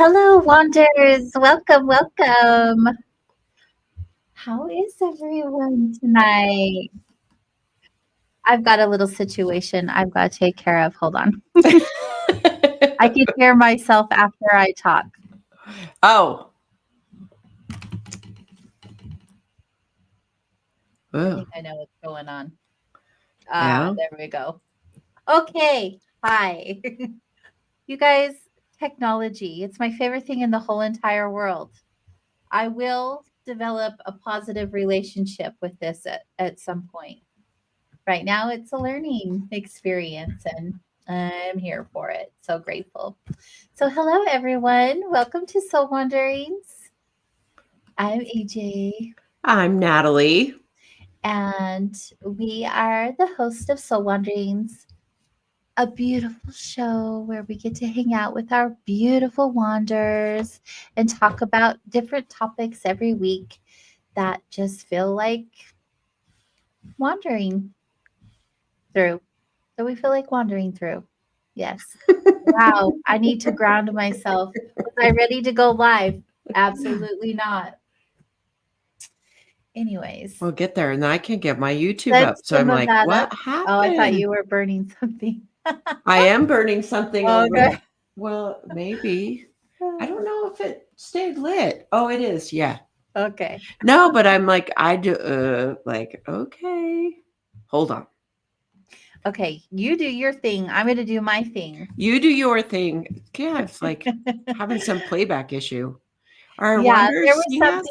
Hello, Wanders. Welcome, welcome. How is everyone tonight? I've got a little situation I've got to take care of. Hold on. I can hear myself after I talk. Oh. I Oh. think I know what's going on. Yeah. There we go. Okay. Hi. You guys, technology. It's my favorite thing in the whole entire world. I will develop a positive relationship with this at some point. Right now, it's a learning experience, and I'm here for it. So grateful. So, hello, everyone. Welcome to Soul Wanderings. I'm AJ, I'm Natalie. and we are the host of Soul Wanderings, a beautiful show where we get to hang out with our beautiful wanders and talk about different topics every week that just feel like wandering through. So we feel like wandering through. Yes. Wow. I need to ground myself. Was I ready to go live? Absolutely not. Anyways, We'll get there, and I can get my YouTube set up. So I'm some of like, that up. what Oh, I thought happened? you were burning something. I am burning something Okay. over. Well, maybe. I don't know if it stayed lit. Oh, it is. Yeah. Okay. No, but I'm like, okay. Hold on. Okay. You do your thing. I'm going to do my thing. You do your thing. Yeah, it's like having some playback issue. Are Yeah, Wanderers seeing us?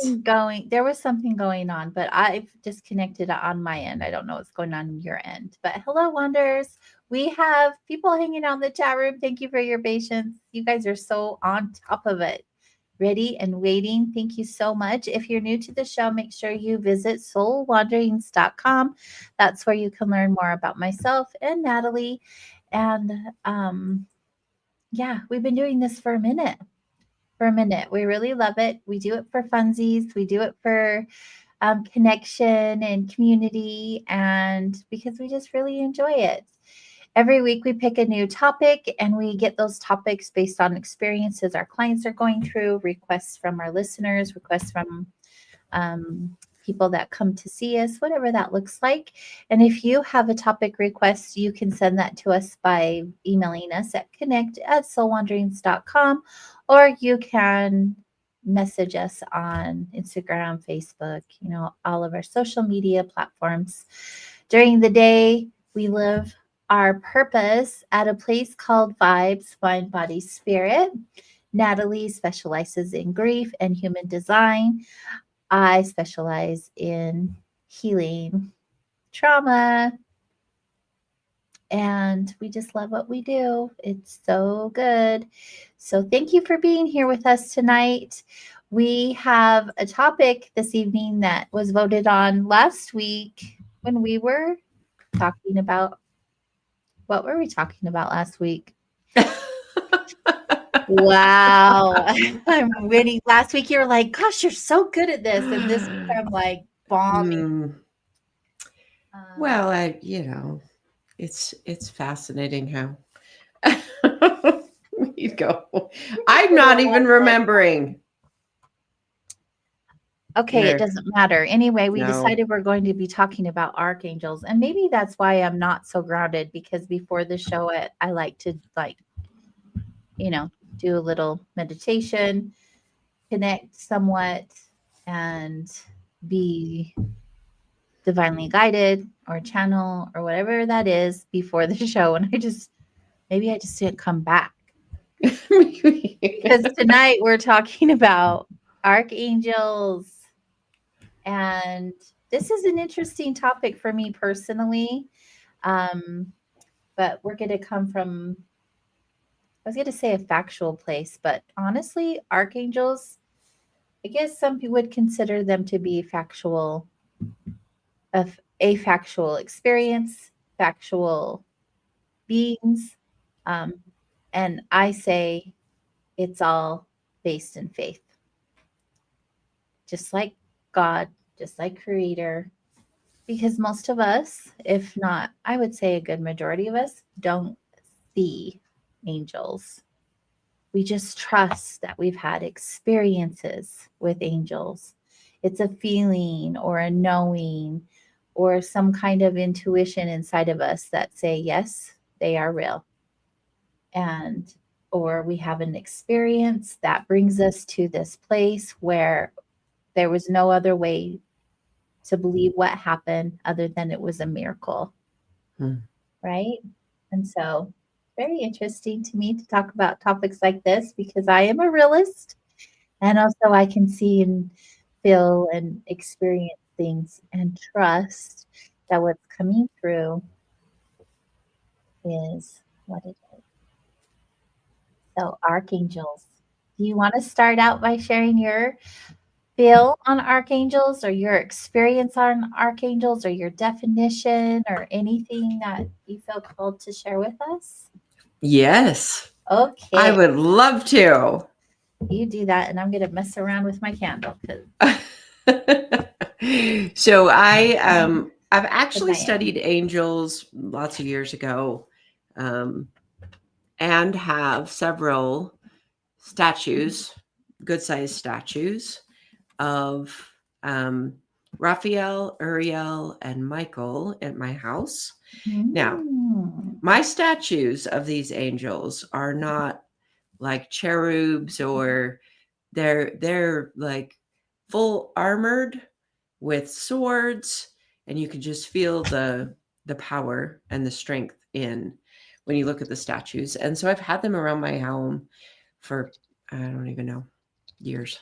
there was something going on, but I've disconnected on my end. I don't know what's going on your end. But hello, Wonders. We have people hanging out in the chat room. Thank you for your patience. You guys are so on top of it. Ready and waiting. Thank you so much. If you're new to the show, make sure you visit soulwanderings.com. That's where you can learn more about myself and Natalie. And yeah, we've been doing this for a minute. We really love it. We do it for funsies. We do it for connection and community, and because we just really enjoy it. Every week we pick a new topic and we get those topics based on experiences our clients are going through, requests from our listeners, requests from people that come to see us, whatever that looks like. And if you have a topic request, you can send that to us by emailing us at connect@soulwanderings.com, or you can message us on Instagram, Facebook, all of our social media platforms. During the day, we live our purpose at a place called Vibes Mind Body Spirit. Natalie specializes in grief and human design. I specialize in healing trauma, and we just love what we do. It's so good. So, thank you for being here with us tonight. We have a topic this evening that was voted on last week when we were talking about what were we talking about last week? Wow. I'm winning. Last week you were like, gosh, you're so good at this. And this week I'm like bombing. Hmm. Um, Well, it's fascinating how you go. I'm not even remembering. Okay, it There. doesn't matter. Anyway, we No. decided we're going to be talking about archangels. And maybe that's why I'm not so grounded, because before the show I like to you know, do a little meditation, connect somewhat, and be divinely guided or channel or whatever that is before the show. And maybe I just didn't come back, because tonight we're talking about archangels. And this is an interesting topic for me personally. Um, but we're going to come from, I was going to say a factual place, but honestly, archangels, I guess some people would consider them to be factual, of a factual experience, factual beings. Um, and I say it's all based in faith, just like God, just like Creator, because most of us, if not, I would say a good majority of us, don't see angels. we just trust that we've had experiences with angels. It's a feeling or a knowing or some kind of intuition inside of us that say, yes, they are real. And, or we have an experience that brings us to this place where there was no other way to believe what happened other than it was a miracle, Hmm. right? And so, very interesting to me to talk about topics like this because I am a realist and also I can see and feel and experience things and trust that what's coming through is what it is. So, archangels. Do you want to start out by sharing your feel on archangels or your experience on archangels or your definition or anything that you feel called to share with us? Yes, I Okay, would love to. you do that, and I'm going to mess around with my candle because So I've because actually I am. studied angels lots of years ago, um, and have several statues, good sized statues of um, Raphael, Uriel, and Michael at my house. Now, Mm. my statues of these angels are not like cherubs, or they're like full armored with swords, and you can just feel the power and the strength in when you look at the statues. And so I've had them around my home for, I don't even know, years,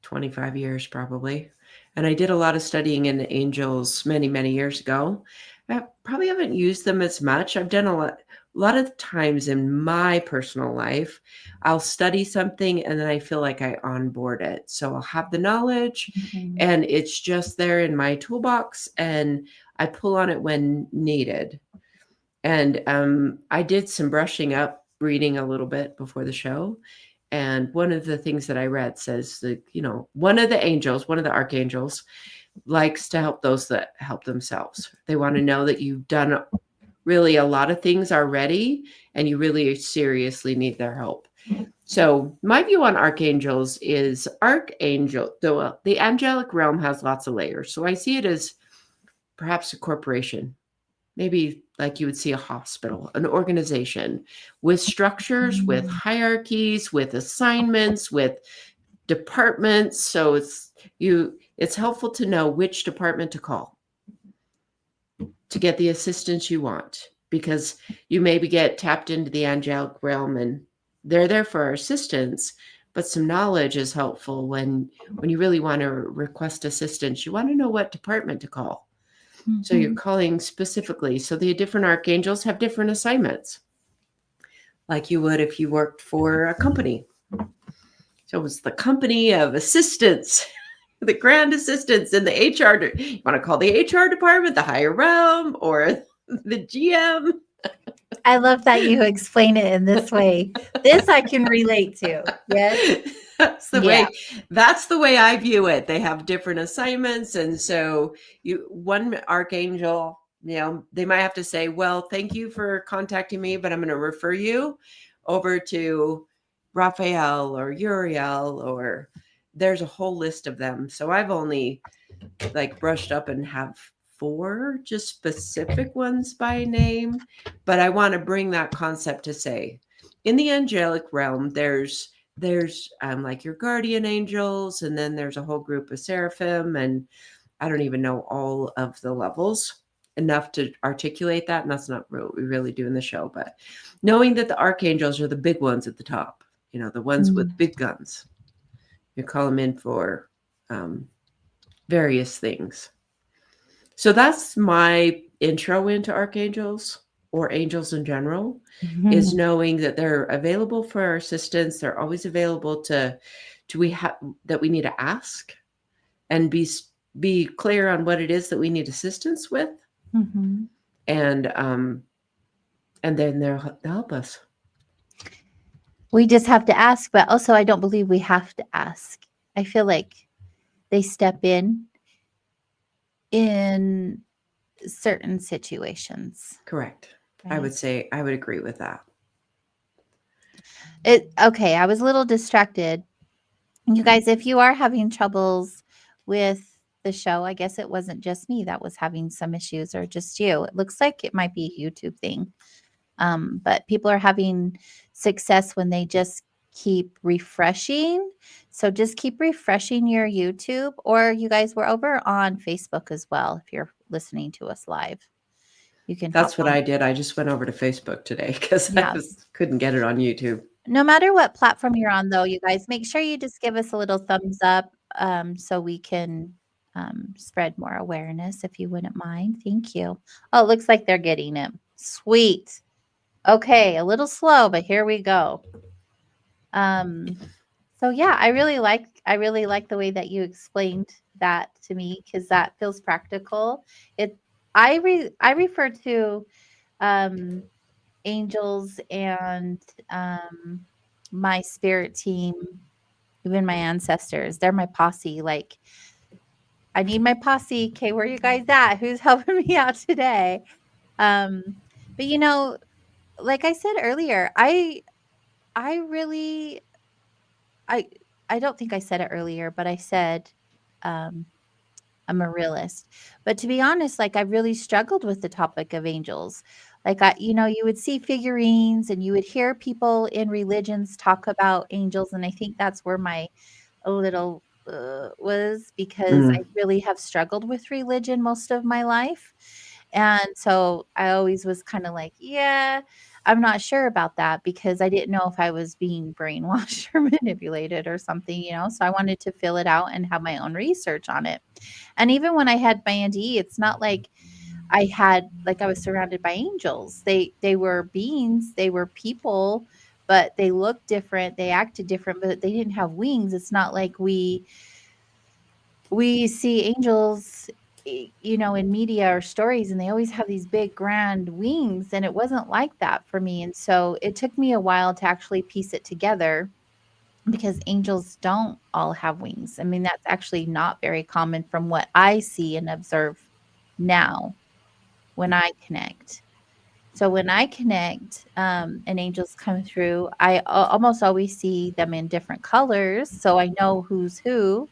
25 years probably. And I did a lot of studying in angels many years ago. I probably haven't used them as much. I've done a lot of times in my personal life, I'll study something and then I feel like I onboard it. So I'll have the knowledge Mhm. and it's just there in my toolbox and I pull on it when needed. And I did some brushing up, reading a little bit before the show. And one of the things that I read says that, one of the angels, one of the archangels, likes to help those that help themselves. They want to know that you've done really a lot of things already and you really seriously need their help. So, my view on archangels is the angelic realm has lots of layers. So, I see it as perhaps a corporation, maybe like you would see a hospital, an organization with structures, with Mm. hierarchies, with assignments, with departments. So it's helpful to know which department to call to get the assistance you want, because you maybe get tapped into the angelic realm and they're there for our assistance, but some knowledge is helpful when you really want to request assistance. You want to know what department to call. So you're Mhm. calling specifically. So the different archangels have different assignments, like you would if you worked for a company. So it's the company of assistants, the grand assistants in the HR. You want to call the HR department, the higher realm, or the GM? I love that you explain it in this way. This I can relate to. Yes. that's the Yeah. way that's the way I view it. They have different assignments, and so one archangel, they might have to say, well, thank you for contacting me, but I'm going to refer you over to Raphael or Uriel, or there's a whole list of them. So I've only like brushed up and have 4 just specific ones by name, but I want to bring that concept to say in the angelic realm there's like your guardian angels, and then there's a whole group of seraphim, and I don't even know all of the levels enough to articulate that, and that's not what we really do in the show. But knowing that the archangels are the big ones at the top, the ones Mm. with big guns, you call them in for um, various things. So that's my intro into archangels or angels in general, is Mhm. knowing that they're available for our assistance. They're always available to we have that we need to ask and be clear on what it is that we need assistance with, Mhm. and then they'll help us. We just have to ask, but also I don't believe we have to ask. I feel like they step in certain situations, Correct. I right? would say I would agree with that. It okay, I was a little distracted. You guys, if you are having troubles with the show, I guess it wasn't just me that was having some issues or just you. It looks like it might be a YouTube thing. But people are having success when they just keep refreshing. So just keep refreshing your YouTube, or you guys were over on Facebook as well. If you're listening to us live, you can hop That's what on. I did. I just went over to Facebook today because I Yeah. couldn't get it on YouTube. No matter what platform you're on, though, you guys make sure you just give us a little thumbs up so we can spread more awareness if you wouldn't mind. Thank you. Oh, it looks like they're getting it. Sweet. Okay, a little slow, but here we go. Um, so yeah, I really like the way that you explained that to me because that feels practical. It I refer to um angels and my spirit team, even my ancestors. They're my posse. Like I need my posse. Okay, where you guys at? Who's helping me out today? Um, but like I said earlier, I really I I don't think I said it earlier, but I said um, I'm a realist. But to be honest, like I really struggled with the topic of angels. Like you would see figurines and you would hear people in religions talk about angels, and I think that's where my a little was because I Mm. really have struggled with religion most of my life. And so I always was kind of like, yeah, I'm not sure about that because I didn't know if I was being brainwashed or manipulated or something. So I wanted to fill it out and have my own research on it. And even when I had my NDE, it's not like I was surrounded by angels. They were beings, they were people, but they looked different, they acted different, but they didn't have wings. It's not like we see angels in media or stories, and they always have these big grand wings, and it wasn't like that for me. And so it took me a while to actually piece it together because angels don't all have wings. I mean, that's actually not very common from what I see and observe now when I connect. So when I connect, and angels come through, I almost always see them in different colors, so I know who's who,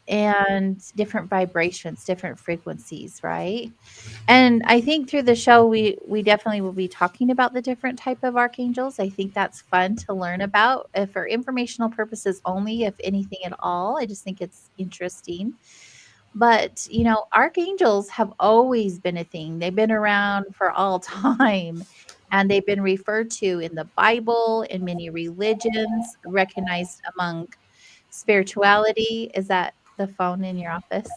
and different vibrations, different frequencies, right? And I think through the show, we definitely will be talking about the different type of archangels. I think that's fun to learn about, for informational purposes only, if anything at all. I just think it's interesting. But, archangels have always been a thing. They've been around for all time, and they've been referred to in the Bible, in many religions, recognized among spirituality. Is that the phone in your office?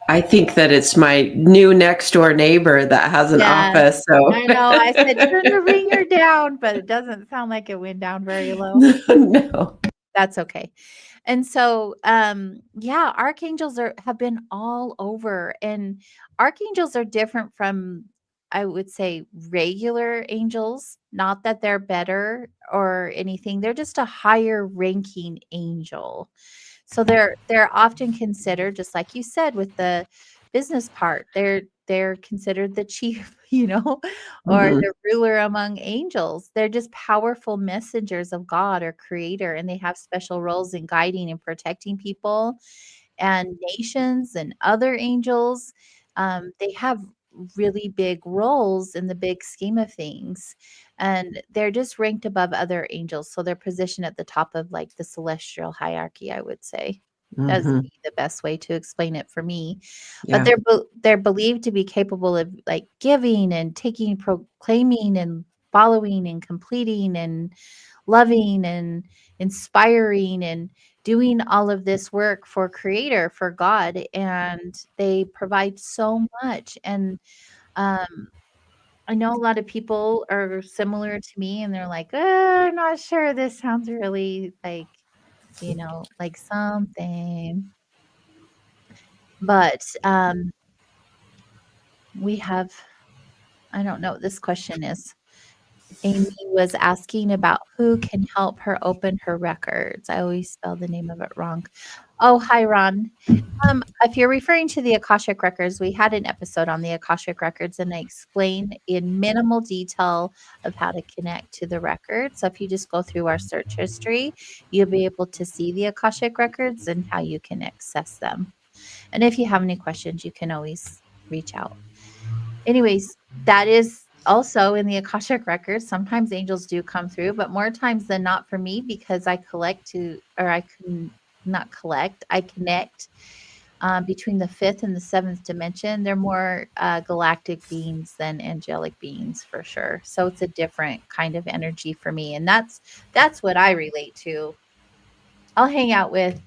I think that it's my new next door neighbor that has an Yeah, office. So I know. I said, "Turn the ringer down," but it doesn't sound like it went down very low. no. That's okay. And so, yeah, archangels have been all over, and archangels are different from, I would say, regular angels. Not that they're better or anything. They're just a higher ranking angel. So they're often considered, just like you said with the business part, they're considered the chief, or Mhm. the ruler among angels. They're just powerful messengers of God or creator, and they have special roles in guiding and protecting people and nations and other angels. They have really big roles in the big scheme of things, and they're just ranked above other angels. So they're positioned at the top of like the celestial hierarchy, I would say. That's Mhm. be the best way to explain it for me. But Yeah. they're believed to be capable of like giving and taking, proclaiming and following and completing and loving and inspiring and doing all of this work for creator, for God, and they provide so much. And um I know a lot of people are similar to me, and they're like, I'm not sure, this sounds really like something. But we have, I don't know what this question is. Amy was asking about who can help her open her records. I always spell the name of it wrong. Oh, hi, Ron. If you're referring to the Akashic Records, we had an episode on the Akashic Records, and I explained in minimal detail of how to connect to the record. So if you just go through our search history, you'll be able to see the Akashic Records and how you can access them. And if you have any questions, you can always reach out. Anyways, that is also in the Akashic Records. Sometimes angels do come through, but more times than not for me because I collect to, or I can not collect, I connect between the fifth and the seventh dimension. They're more galactic beings than angelic beings for sure. So it's a different kind of energy for me, and that's what I relate to. I'll hang out with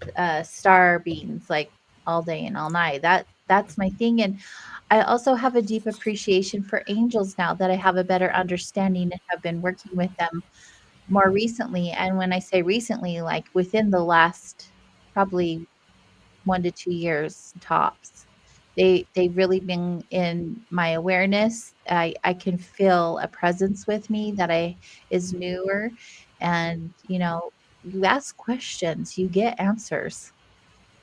star beings like all day and all night. That's my thing, and I also have a deep appreciation for angels now that I have a better understanding and have been working with them more recently. And when I say recently, like within the last probably 1 to 2 years tops. They've really been in my awareness. I can feel a presence with me that I is newer, and, you ask questions, you get answers.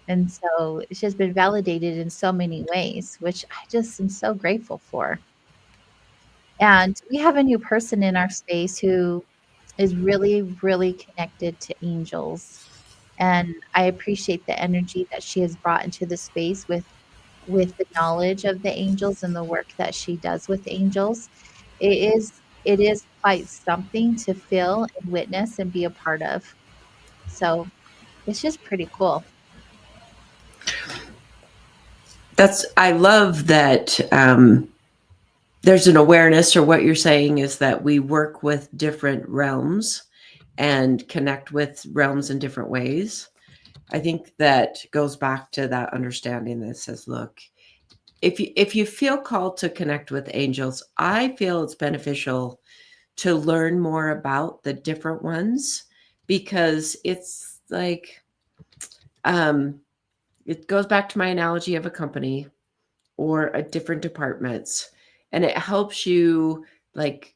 And so it's just been validated in so many ways, which I just am so grateful for. And we have a new person in our space who is really, really connected to angels. And I appreciate the energy that she has brought into the space with the knowledge of the angels and the work that she does with angels. It is quite something to feel and witness and be a part of. So it's just pretty cool. I love that there's an awareness, or what you're saying is that we work with different realms and connect with realms in different ways. I think that goes back to that understanding that says, look, if you feel called to connect with angels, I feel it's beneficial to learn more about the different ones, because it's like it goes back to my analogy of a company or a different departments, and it helps you like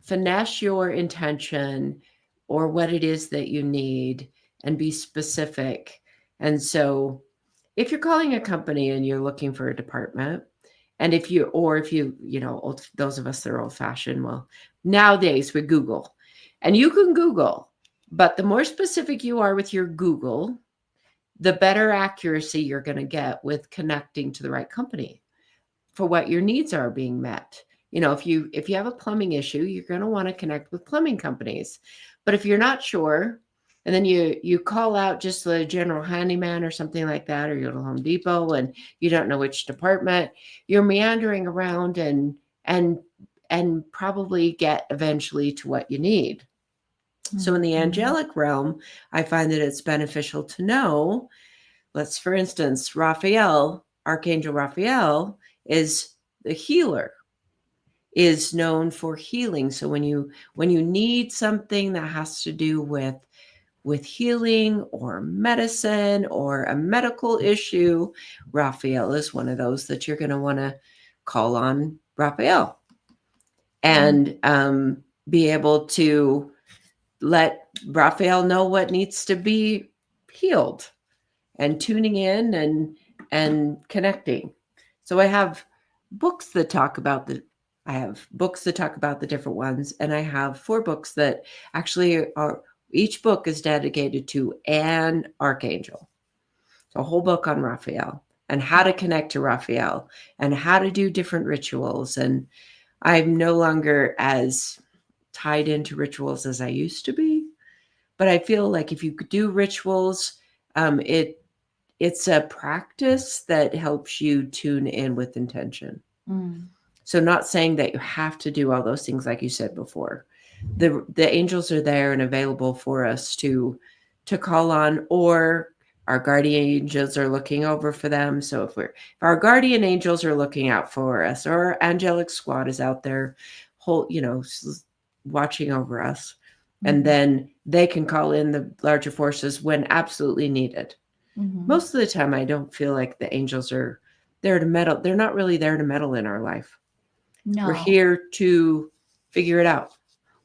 finesse your intention or what it is that you need and be specific. And so if you're calling a company and you're looking for a department, and if you those of us that are old fashioned, well, nowadays we Google, and you can Google, but the more specific you are with your Google, the better accuracy you're going to get with connecting to the right company for what your needs are being met. If you have a plumbing issue, you're going to want to connect with plumbing companies. But if you're not sure, and then you call out just the general handyman or something like that, or you go to Home Depot and you don't know which department, you're meandering around and and probably get eventually to what you need. So in the Mhm. angelic realm, I find that it's beneficial to know, let's for instance, Raphael, Archangel Raphael is the healer, is known for healing. So when you need something that has to do with healing or medicine or a medical issue, Raphael is one of those that you're going to want to call on Raphael Mm, and be able to let Raphael know what needs to be healed, and tuning in and connecting. So I have books that talk about the different ones, and I have 4 books that actually are, each book is dedicated to an archangel. So a whole book on Raphael and how to connect to Raphael and how to do different rituals. And I'm no longer as tied into rituals as I used to be, but I feel like if you do rituals, it's a practice that helps you tune in with intention. mm, So not saying that you have to do all those things like you said before. The angels are there and available for us to call on, or our guardian angels are looking over for them. So if our guardian angels are looking out for us, or our angelic squad is out there watching over us, and mhm, then they can call in the larger forces when absolutely needed. mhm. Most of the time I don't feel like the angels are there to meddle. They're not really there to meddle in our life. We're No. here to figure it out.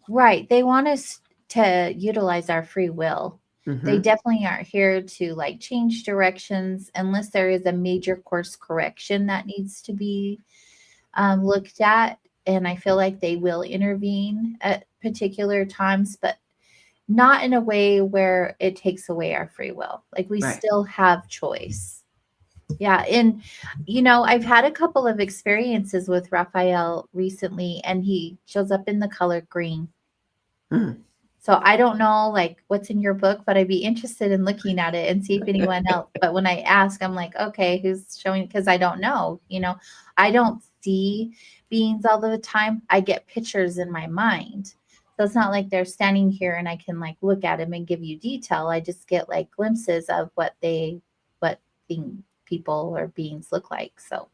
Right. They want us to utilize our free will. They Hmm. definitely aren't here to like change directions unless there is a major course correction that needs to be looked at. And I feel like they will intervene at particular times, but not in a way where it takes away our free will. Like we Right. still have choice. Yeah. And, I've had a couple of experiences with Raphael recently, and he shows up in the color green. Mm. So I don't know like what's in your book, but I'd be interested in looking at it and see if anyone else. But when I ask, I'm like, okay, who's showing? Because I don't know. I don't see beings all the time. I get pictures in my mind. So it's not like they're standing here and I can like look at them and give you detail. I just get like glimpses of what people or beings look like. So,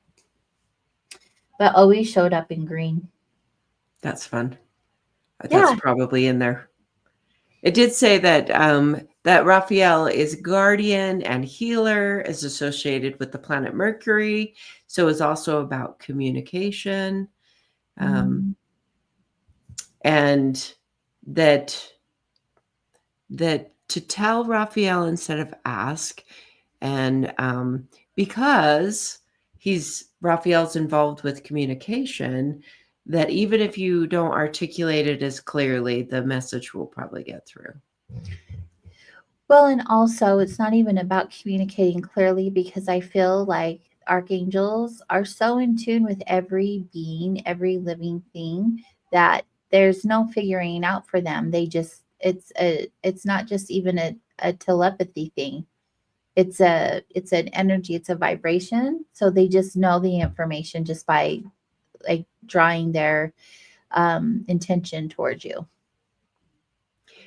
but always showed up in green. That's fun. That's Yeah. probably in there. It did say that Raphael is guardian and healer, is associated with the planet Mercury, so is also about communication, um, Mm, and that that to tell Raphael instead of ask, and because he's Raphael's involved with communication, that even if you don't articulate it as clearly, the message will probably get through. Well, and also it's not even about communicating clearly because I feel like archangels are so in tune with every being, every living thing that there's no figuring out for them. It's not just even a telepathy thing. It's an energy, it's a vibration. So they just know the information just by like drawing their intention towards you.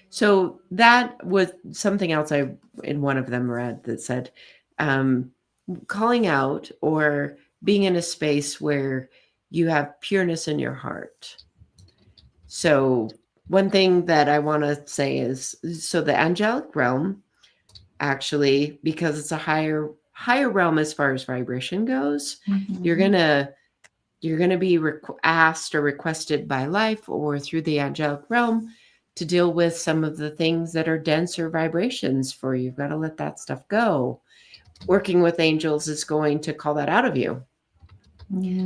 So that was something else I in one of them read that said um, calling out or being in a space where you have pureness in your heart. So one thing that I want to say is so the angelic realm actually, because it's a higher realm as far as vibration goes, you're Mhm. gonna you're going to be asked or requested by life or through the angelic realm to deal with some of the things that are denser vibrations for you. You've got to let that stuff go. Working with angels is going to call that out of you.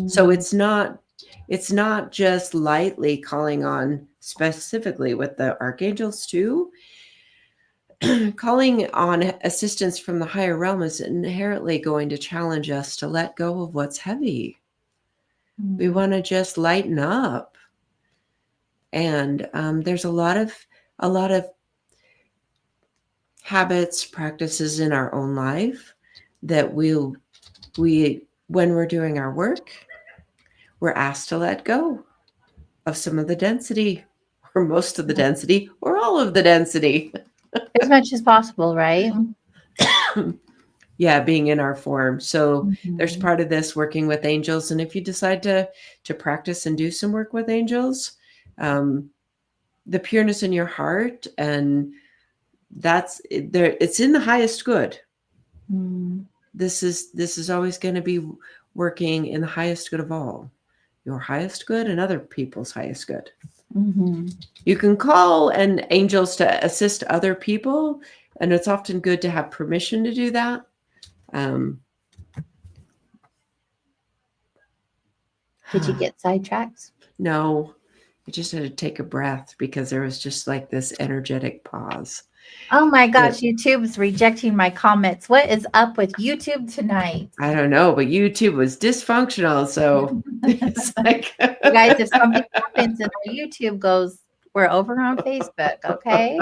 So Mm, it's not just lightly calling on specifically with the archangels too. Calling on assistance from the higher realm is inherently going to challenge us to let go of what's heavy. We mm, want to just lighten up. And there's a lot of habits, practices in our own life that we when we're doing our work, we're asked to let go of some of the density, or most of the density, or all of the density. as much as possible, right? Yeah, being in our form. So there's Mhm. part of this working with angels, and if you decide to practice and do some work with angels, um, the pureness in your heart, and that's there. It's in the highest good. Mm, This is always going to be working in the highest good of all, your highest good and other people's highest good. mhm. You can call and angels to assist other people, and it's often good to have permission to do that. Um, Did you get sidetracked? no, I just had to take a breath because there was just like this energetic pause. Oh my That gosh, YouTube's rejecting my comments. What is up with YouTube tonight? I don't know, but YouTube was dysfunctional, so it's like You guys, if something happens and our YouTube goes, we're over on Facebook, okay?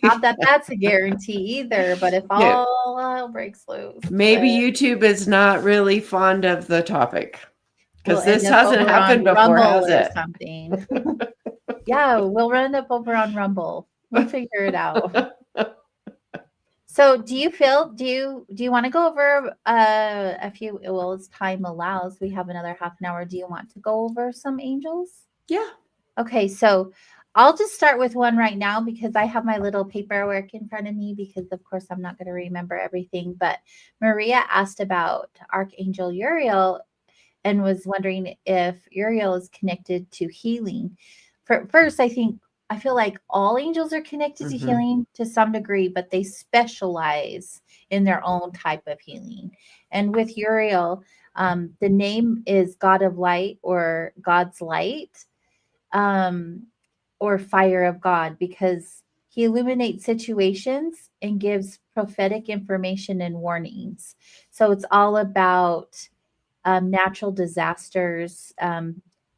Not that that's a guarantee either, but if yeah, all hell breaks loose, maybe then YouTube is not really fond of the topic we'll because end this up hasn't over on happened before, Rumble has or it? something. Yeah, we'll end up over on Rumble. We'll figure it out. So, do you want to go over a few? Well, as time allows, we have another half an hour. Do you want to go over some angels? Yeah. Okay, so I'll just start with one right now because I have my little paperwork in front of me because of course I'm not going to remember everything. But Maria asked about Archangel Uriel and was wondering if Uriel is connected to healing. first, I feel like all angels are connected to Mhm. healing to some degree, but they specialize in their own type of healing. And with Uriel, the name is God of Light or God's Light, um, or Fire of God, because he illuminates situations and gives prophetic information and warnings. So it's all about natural disasters,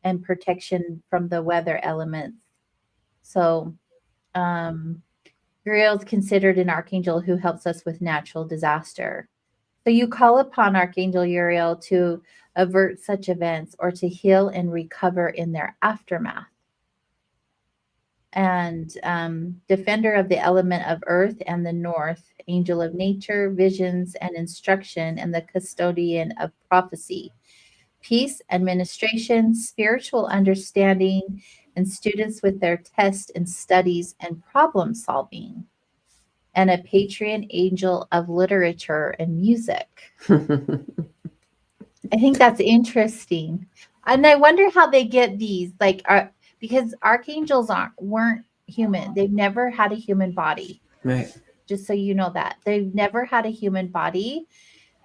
and protection from the weather elements. So, um, Uriel is considered an archangel who helps us with natural disaster. So you call upon Archangel Uriel to avert such events or to heal and recover in their aftermath. And defender of the element of earth and the north, angel of nature, visions, and instruction, and the custodian of prophecy, peace, administration, spiritual understanding, and students with their tests and studies and problem solving, and a patron angel of literature and music. I think that's interesting. And I wonder how they get these, like, because archangels weren't human. They've never had a human body. Right. Just so you know that. They've never had a human body.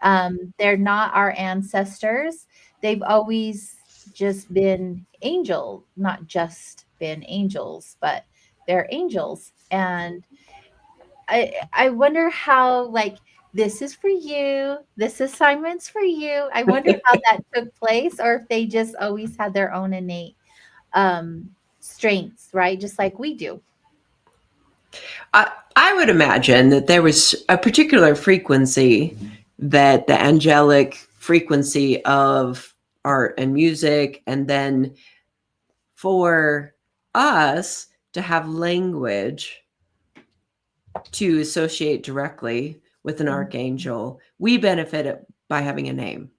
They're not our ancestors. They've always just been angels, not just been angels, but they're angels. And I wonder how, like, this is for you, this assignment's for you. I wonder how that took place, or if they just always had their own innate um strengths, right? Just like we do. I would imagine that there was a particular frequency, that the angelic frequency of art and music, and then for us to have language to associate directly with an Mhm. archangel, we benefit by having a name.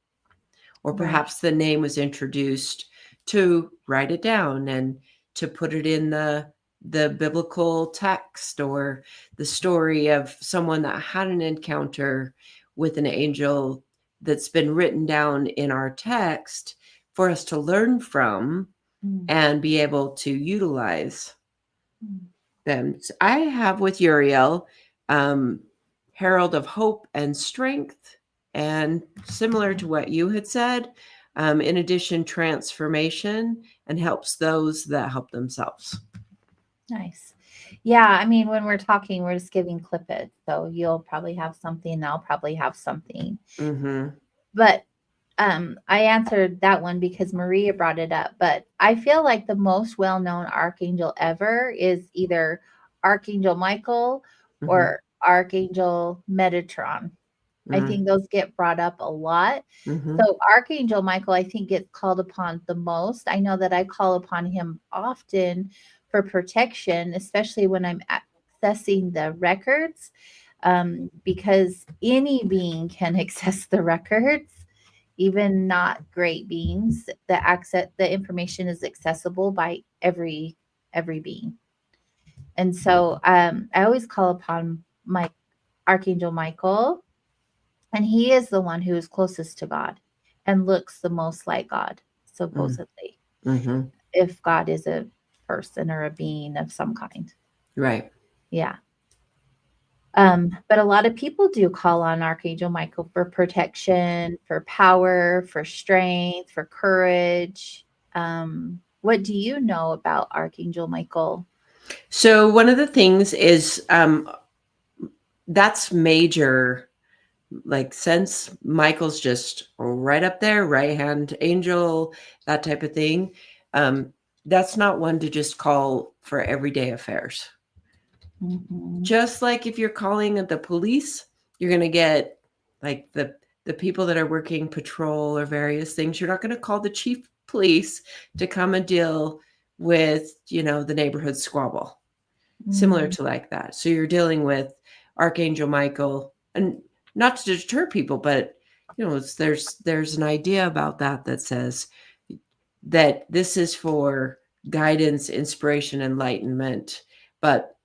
Or Right. perhaps the name was introduced to write it down and to put it in the biblical text, or the story of someone that had an encounter with an angel that's been written down in our text for us to learn from Mm, and be able to utilize mm. them. So I have with Uriel, um, Herald of Hope and Strength, and similar to what you had said, in addition, transformation, and helps those that help themselves. Nice. Yeah, I mean, when we're talking, we're just giving clippets. So you'll probably have something, and I'll probably have something. Mm-hmm. But I answered that one because Maria brought it up. But I feel like the most well-known archangel ever is either Archangel Michael Mm-hmm. or Archangel Metatron. I think those get brought up a lot. Mm-hmm. So Archangel Michael, I think, gets called upon the most. I know that I call upon him often for protection, especially when I'm accessing the records, because any being can access the records, even not great beings. The information is accessible by every being. And so I always call upon my Archangel Michael, and he is the one who is closest to God and looks the most like God, supposedly, Mm-hmm. if God is a person or a being of some kind. Right. Yeah. But a lot of people do call on Archangel Michael for protection, for power, for strength, for courage. What do you know about Archangel Michael? So one of the things is, that's major. Like, since Michael's just right up there, right hand angel, that type of thing, um, that's not one to just call for everyday affairs. Mhm. Just like if you're calling the police, you're going to get like the people that are working patrol or various things. You're not going to call the chief police to come and deal with, the neighborhood squabble, similar Mm, to like that. So you're dealing with Archangel Michael, and not to deter people, but there's an idea about that says that this is for guidance, inspiration, enlightenment. But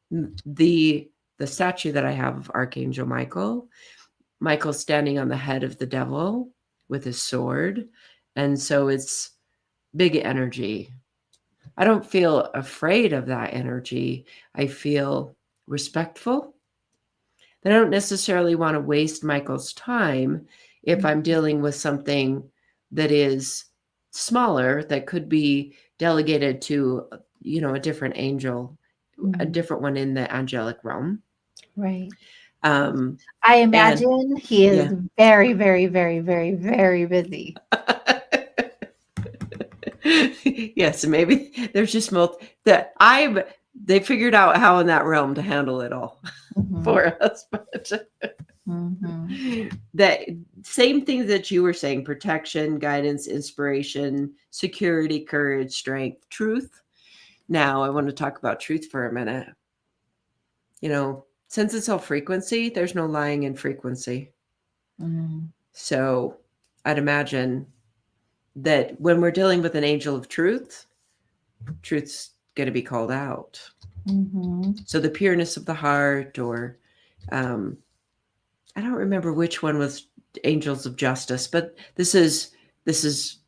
the statue that I have of Archangel Michael's standing on the head of the devil with his sword, and so it's big energy. I don't feel afraid of that energy. I feel respectful. I don't necessarily want to waste Michael's time if I'm dealing with something that is smaller that could be delegated to, a different angel, a different one in the angelic realm. Right. Um, I and imagine he is yeah. very, very, very, very, very busy. Yes, maybe there's just they figured out how in that realm to handle it all Mhm. for us. But Mhm. that same things that you were saying: protection, guidance, inspiration, security, courage, strength, truth. Now I want to talk about truth for a minute. Since it's all frequency, there's no lying in frequency. Mm. So I'd imagine that when we're dealing with an angel of truth's going to be called out. Mhm. So the pureness of the heart, or I don't remember which one was angels of justice, but this is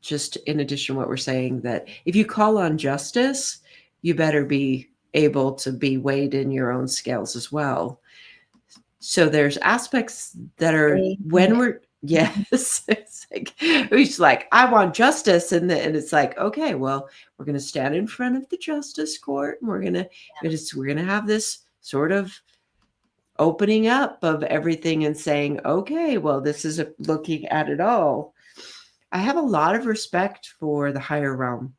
just in addition to what we're saying, that if you call on justice, you better be able to be weighed in your own scales as well. So there's aspects that are when Amen. we're yes, it's like I want justice, and it's like, okay, well, we're going to stand in front of the justice court, and we're gonna have this sort of opening up of everything and saying, okay, well, this is looking at it all. I have a lot of respect for the higher realm,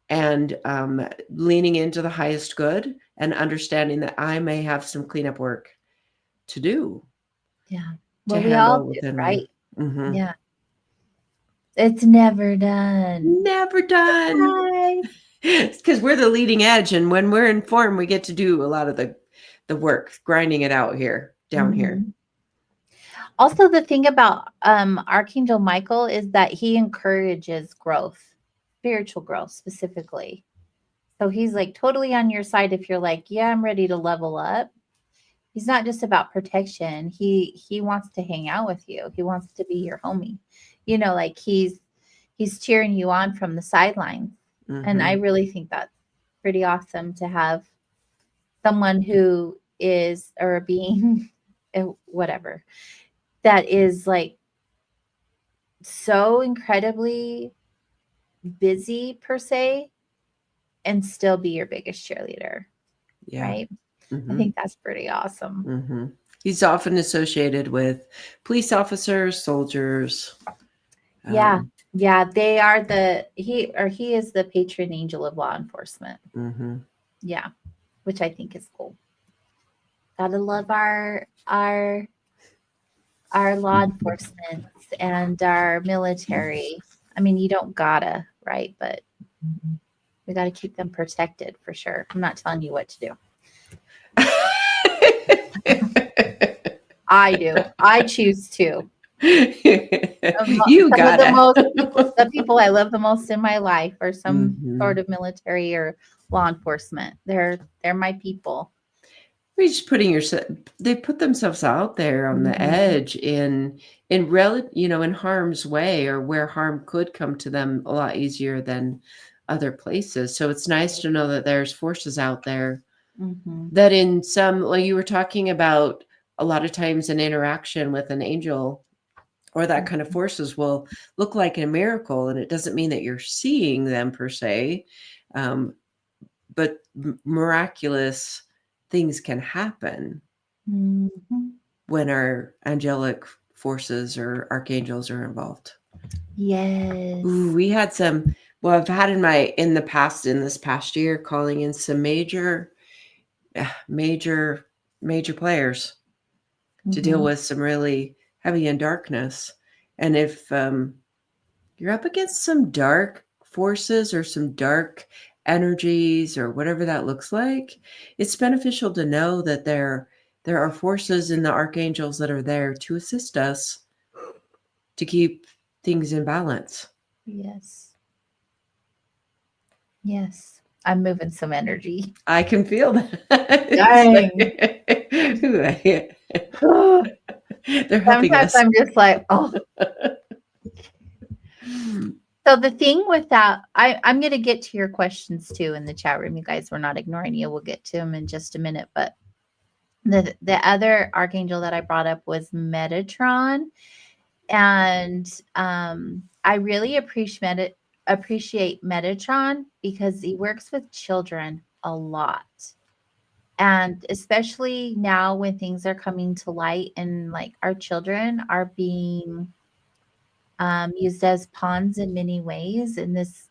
and leaning into the highest good and understanding that I may have some cleanup work to do Yeah. to Well, we all handle do, within me. right? Mm-hmm. Yeah. It's never done. Never done. Bye. It's because we're the leading edge, and when we're in form, we get to do a lot of the work, grinding it out here, down here. Mhm. Also, the thing about Archangel Michael is that he encourages growth, spiritual growth specifically. So he's like totally on your side if you're like, yeah, I'm ready to level up. He's not just about protection. He wants to hang out with you. He wants to be your homie. Like he's cheering you on from the sidelines. And I Mm-hmm. really think that's pretty awesome to have someone who is or a being whatever that is like so incredibly busy per se and still be your biggest cheerleader, Yeah. right? I Mm-hmm. think that's pretty awesome. Mm-hmm. He's often associated with police officers, soldiers. Yeah. Um, Yeah, they are he is the patron angel of law enforcement. mm-hmm. Yeah, which I think is cool. Gotta love our law enforcement and our military. I mean, you don't gotta, right? But we gotta keep them protected for sure. I'm not telling you what to do. I do. I choose to. You Some of gotta. the people I love the most in my life are some Mm-hmm. sort of military or law enforcement. They're my people. You're just putting yourself. They put themselves out there on the Mhm. edge in harm's way, or where harm could come to them a lot easier than other places. So it's nice to know that there's forces out there Mhm. that, in some, like you were talking about, a lot of times an interaction with an angel or that kind of forces will look like a miracle, and it doesn't mean that you're seeing them per se, but miraculous things can happen Mhm. when our angelic forces or archangels are involved. Ooh, Yes. we had some. Well, I've had in this past year, calling in some major, major players to deal Mhm. with some really heavy in darkness. And if you're up against some dark forces or some dark energies or whatever that looks like, it's beneficial to know that there are forces in the archangels that are there to assist us to keep things in balance. Yes. Yes. I'm moving some energy. I can feel that. Dang. They're helping Sometimes us. I'm just like, oh. So the thing with that, I'm going to get to your questions too in the chat room. You guys, we're not ignoring you. We'll get to them in just a minute. But the other archangel that I brought up was Metatron, and I really appreciate Metatron because he works with children a lot. And especially now when things are coming to light and like our children are being used as pawns in many ways in this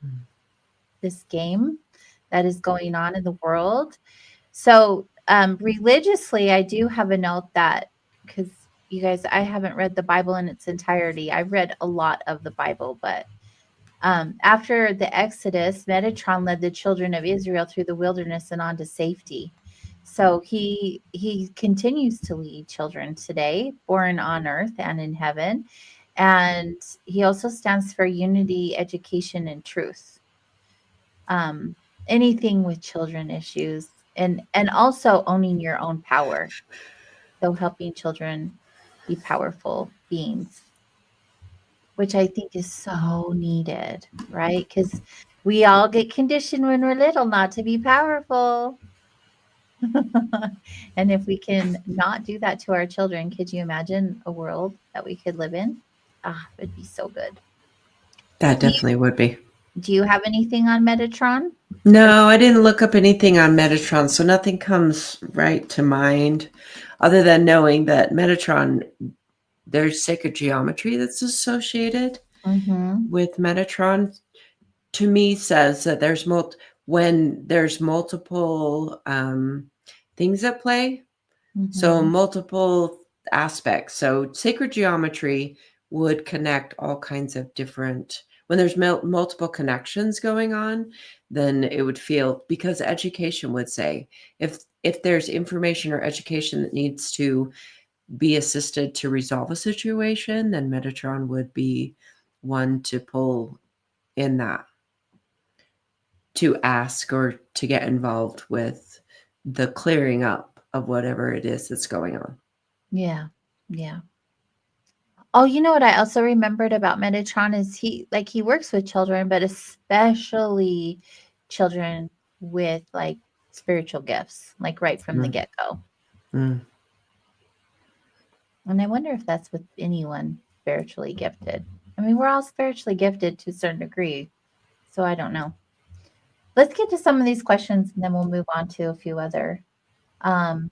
game that is going on in the world. So religiously, I do have a note that because you guys, I haven't read the Bible in its entirety. I've read a lot of the Bible, but after the Exodus, Metatron led the children of Israel through the wilderness and on to safety. So he continues to lead children today, born on earth and in heaven. And he also stands for unity, education, and truth. Um, anything with children issues and also owning your own power. So helping children be powerful beings, which I think is so needed, right? Because we all get conditioned when we're little not to be powerful. And if we can not do that to our children, could you imagine a world that we could live in? Ah, it'd be so good. That Do you definitely would be. do you have anything on Metatron? Or No, I didn't look up anything on Metatron, so nothing comes right to mind other than knowing that Metatron, there's sacred geometry that's associated mhm, with Metatron. To me, says that when there's multiple things at play, so mhm, multiple aspects. So sacred geometry would connect all kinds of different. When there's multiple connections going on, then it would feel, because education would say, if there's information or education that needs to be assisted to resolve a situation, then Metatron would be one to pull in that, to ask or to get involved with the clearing up of whatever it is that's going on. yeah, yeah. Oh, you know what I also remembered about Metatron is he works with children, but especially children with like spiritual gifts, like right from the Mm, get-go. mm. And I wonder if that's with anyone spiritually gifted. I mean, we're all spiritually gifted to a certain degree. So I don't know. Let's get to some of these questions and then we'll move on to a few other. Um,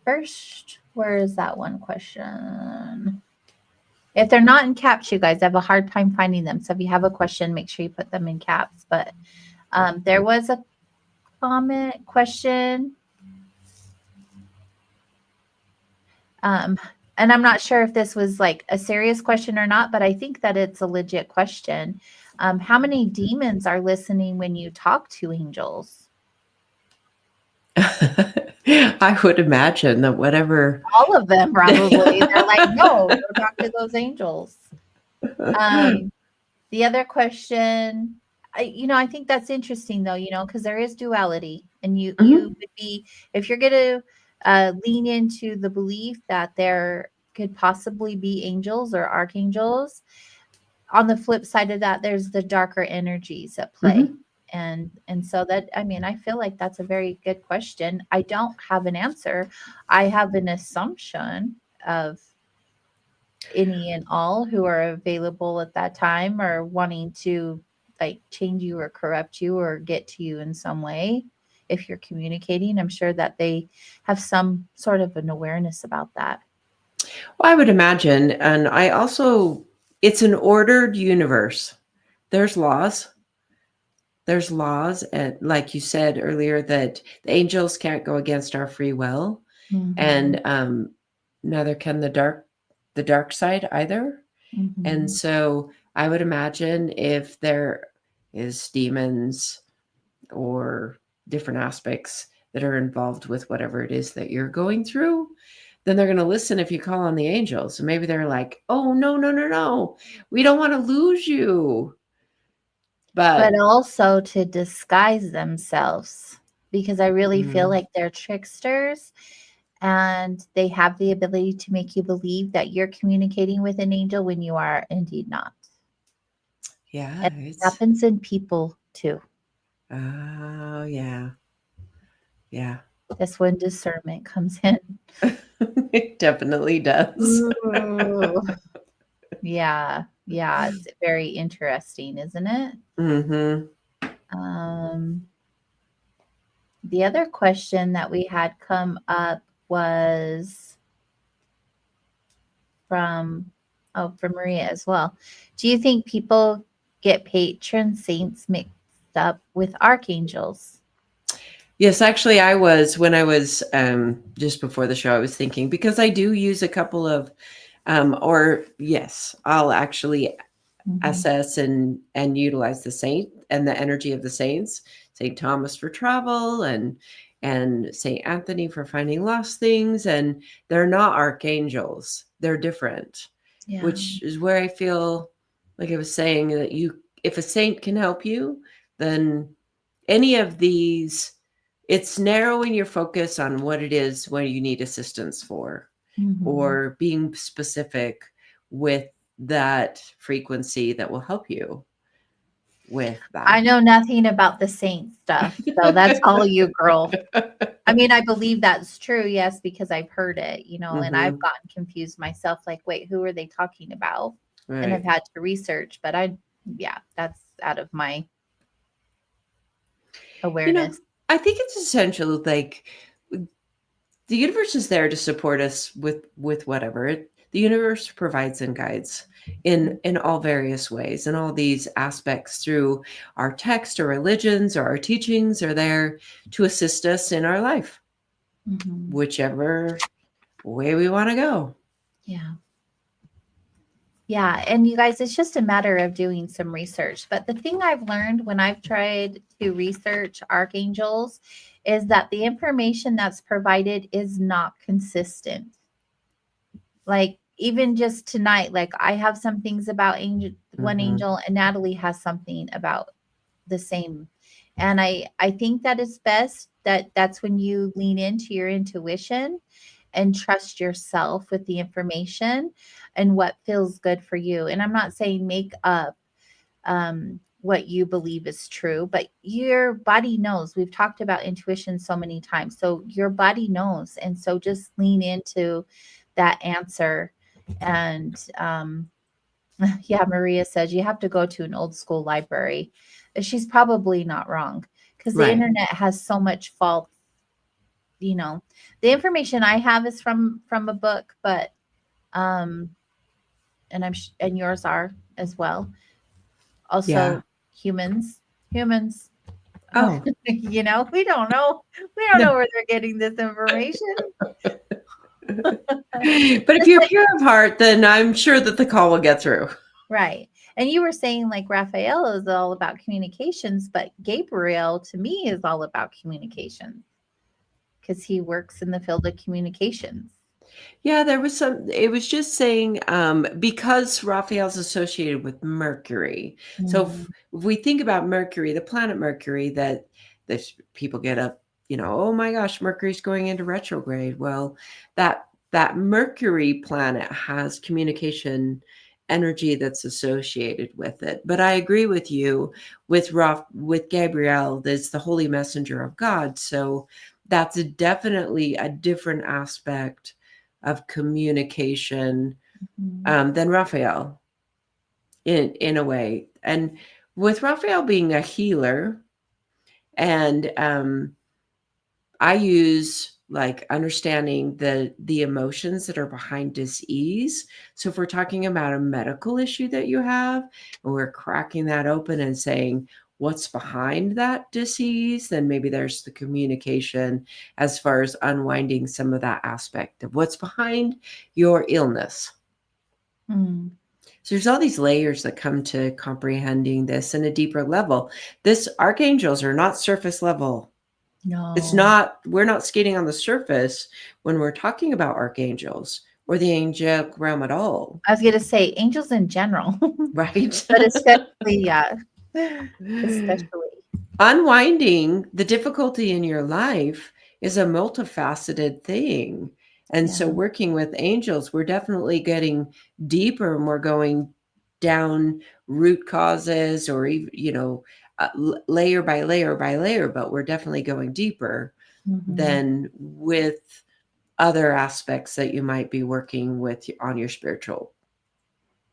first, where is that one question? If they're not in caps, you guys, I have a hard time finding them. So if you have a question, make sure you put them in caps. But there was a comment question. And I'm not sure if this was like a serious question or not, but I think that it's a legit question. How many demons are listening when you talk to angels? I would imagine that whatever. All of them, probably. They're like, no, go talk to those angels. Um, the other question, I think that's interesting though, because there is duality, and you Mhm, would be if you're going to lean into the belief that there could possibly be angels or archangels. On the flip side of that, there's the darker energies at play. mhm. And so that, I mean, I feel like that's a very good question. I don't have an answer. I have an assumption of any and all who are available at that time or wanting to like change you or corrupt you or get to you in some way. If you're communicating, I'm sure that they have some sort of an awareness about that. Well, I would imagine, and I also, it's an ordered universe. There's laws. There's laws, and like you said earlier, that the angels can't go against our free will, Mm-hmm. and neither can the dark side either. And Mm-hmm. so I would imagine if there is demons or different aspects that are involved with whatever it is that you're going through, then they're going to listen if you call on the angels. So maybe they're like, oh, no, no, no, no. We don't want to lose you. But But also to disguise themselves because I really feel mm, like they're tricksters and they have the ability to make you believe that you're communicating with an angel when you are indeed not. Yeah, And it it's happens in people too. oh yeah. Yeah. That's when discernment comes in. It definitely does. Ooh. Yeah, yeah, it's very interesting, isn't it? Mhm. Um, the other question that we had come up was from from Maria as well. Do you think people get patron saints mixed up with archangels? Yes, actually, I was when I was just before the show. I was thinking because I do use a couple of, or yes, I'll actually Mhm. assess and utilize the saint and the energy of the saints. Saint Thomas for travel and Saint Anthony for finding lost things, and they're not archangels. They're different, Yeah. which is where I feel like I was saying that you, if a saint can help you, then any of these, it's narrowing your focus on what it is what you need assistance for Mhm. or being specific with that frequency that will help you with I that. know nothing about the saint stuff, so that's all you, girl. I mean, I believe that's true, yes, because I've heard it, and I've Hmm. gotten confused myself, like, wait, who are they talking about? And I've Right. had to research, but yeah, that's out of my You know, awareness. I think it's essential. Like the universe is there to support us with whatever the universe provides and guides in all various ways, and all these aspects through our text or religions or our teachings are there to assist us in our life, Mhm. whichever way we want to go. Yeah. Yeah, and you guys, it's just a matter of doing some research. But the thing I've learned when I've tried to research archangels is that the information that's provided is not consistent. Like even just tonight, like I have some things about one Hmm. angel, and Natalie has something about the same. And I think that it's best that that's when you lean into your intuition and trust yourself with the information and what feels good for you. And I'm not saying make up what you believe is true, but your body knows. We've talked about intuition so many times. So your body knows. And so just lean into that answer. And yeah, Maria says you have to go to an old school library. She's probably not wrong because the Right. internet has so much false, you know. The information I have is from a book, but um and and yours are as well. Yeah. Also humans Oh, we don't know. We don't no. know where they're getting this information. But if you're pure of heart, then I'm sure that the call will get through. Right. And you were saying like Raphael is all about communications, but Gabriel to me is all about communication because he works in the field of communications. Yeah, there was some, it was just saying, because Raphael's associated with Mercury. So Mm, if we think about Mercury, the planet Mercury, that people get up, oh my gosh, Mercury's going into retrograde. Well, that Mercury planet has communication energy that's associated with it. But I agree with you with Gabriel, that's the holy messenger of God. So that's definitely a different aspect of communication mhm. than Raphael in a way. And with Raphael being a healer, and I use like understanding the emotions that are behind disease. So if we're talking about a medical issue that you have, and we're cracking that open and saying what's behind that disease, then maybe there's the communication as far as unwinding some of that aspect of what's behind your illness. Mm, So there's all these layers that come to comprehending this in a deeper level. This archangels are not surface level. It's no. not, we're not skating on the surface when we're talking about archangels or the angelic realm at all, I was going to say angels in general, right? but especially, yeah, especially, Unwinding the difficulty in your life is a multifaceted thing. And so yeah. working with angels, we're definitely getting deeper and we're going down root causes or even, layer by layer by layer, but we're definitely going deeper Mhm. than with other aspects that you might be working with on your spiritual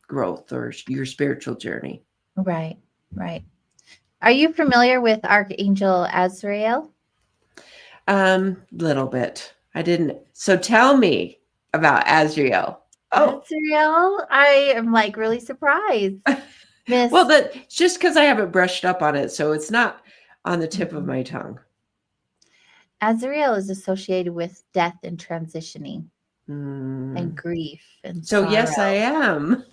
growth or your spiritual journey. Right, right. Are you familiar with Archangel Azrael? Little bit. I didn't. So tell me about Azrael. Oh, Azrael? I am like really surprised. well, Miss that just because I haven't brushed up on it, so it's not on the tip of Mhm. my tongue. Azrael is associated with death and transitioning and Mm. grief and So yes, I sorrow. am.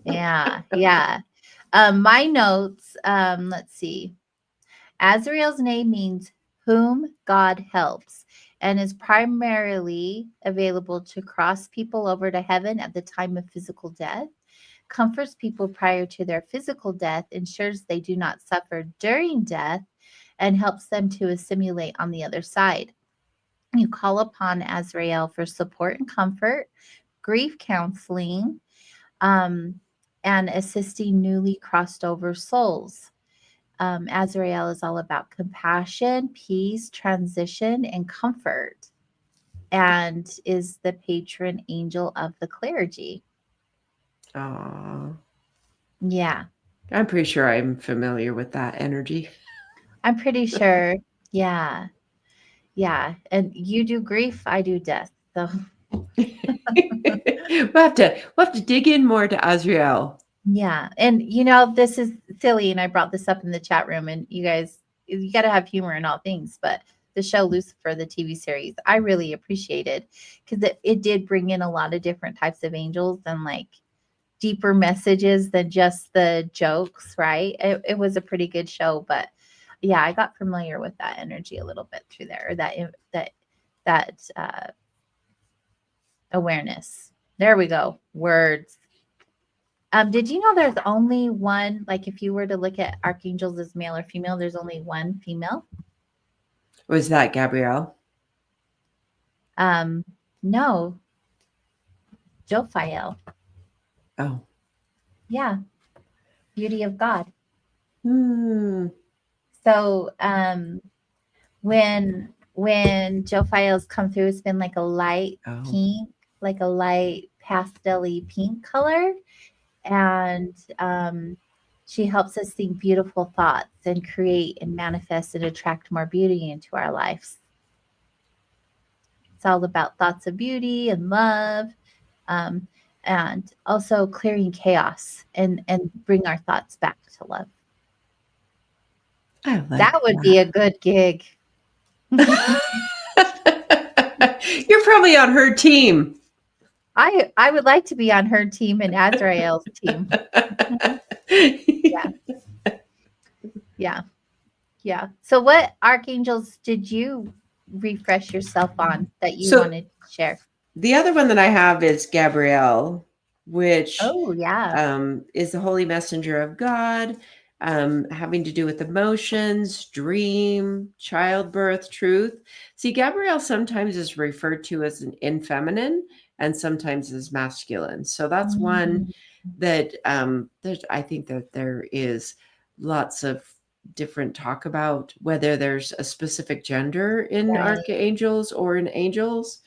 Yeah, yeah. My notes, let's see. Azrael's name means whom God helps and is primarily available to cross people over to heaven at the time of physical death, comforts people prior to their physical death, ensures they do not suffer during death, and helps them to assimilate on the other side. You call upon Azrael for support and comfort, grief counseling, um, and assisting newly crossed over souls. Azrael is all about compassion, peace, transition, and comfort, and is the patron angel of the clergy. Aw. Yeah, I'm pretty sure I'm familiar with that energy. I'm pretty sure. Yeah, yeah. And you do grief, I do death. So, We'll have to dig in more to Azrael. yeah. And, this is silly. And I brought this up in the chat room, and you guys, you got to have humor in all things. But the show Lucifer, the TV series, I really appreciated because it did bring in a lot of different types of angels and like deeper messages than just the jokes, right? It was a pretty good show, but yeah, I got familiar with that energy a little bit through there, that awareness. There we go. Words. Did you know there's only one, like if you were to look at archangels as male or female, there's only one female? Was that Gabrielle? Um, no, Jophiel. Oh. Yeah, beauty of God. Hmm. So when Jophiel's come through, it's been like a light Oh. pink, like a light pastel-y pink color. And she helps us think beautiful thoughts and create and manifest and attract more beauty into our lives. It's all about thoughts of beauty and love, um, and also clearing chaos and bring our thoughts back to love. I That like would be a good gig. that. You're probably on her team. I would like to be on her team and Azrael's team. Yeah, yeah, yeah. So, what archangels did you refresh yourself on that you So wanted to share? the other one that I have is Gabrielle, which Oh, yeah. is the holy messenger of God, having to do with emotions, dream, childbirth, truth. See, Gabrielle sometimes is referred to as an feminine and sometimes as masculine. So that's one Mm, that I think that there is lots of different talk about whether there's a specific gender in right. archangels or in angels,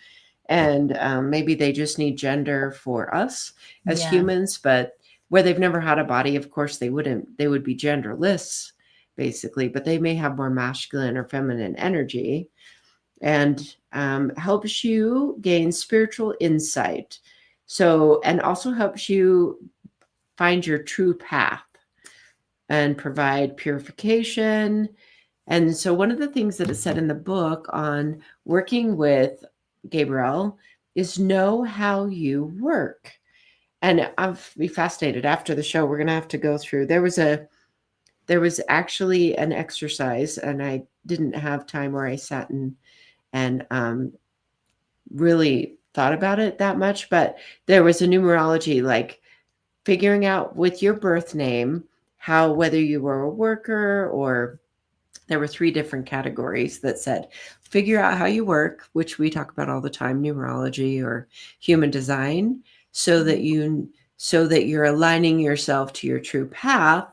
and maybe they just need gender for us as Yeah. humans, but where they've never had a body, of course they would be genderless basically, but they may have more masculine or feminine energy, and helps you gain spiritual insight, so and also helps you find your true path and provide purification. And so, one of the things that is said in the book on working with Gabriel is know how you work. And I'll be fascinated after the show. We're going to have to go through. There was actually an exercise, and I didn't have time where I sat and really thought about it that much. But there was a numerology, like figuring out with your birth name how whether you were a worker or there were 3 different categories that said figure out how you work, which we talk about all the time, numerology or human design, so that Mhm. so that you're aligning yourself to your true path.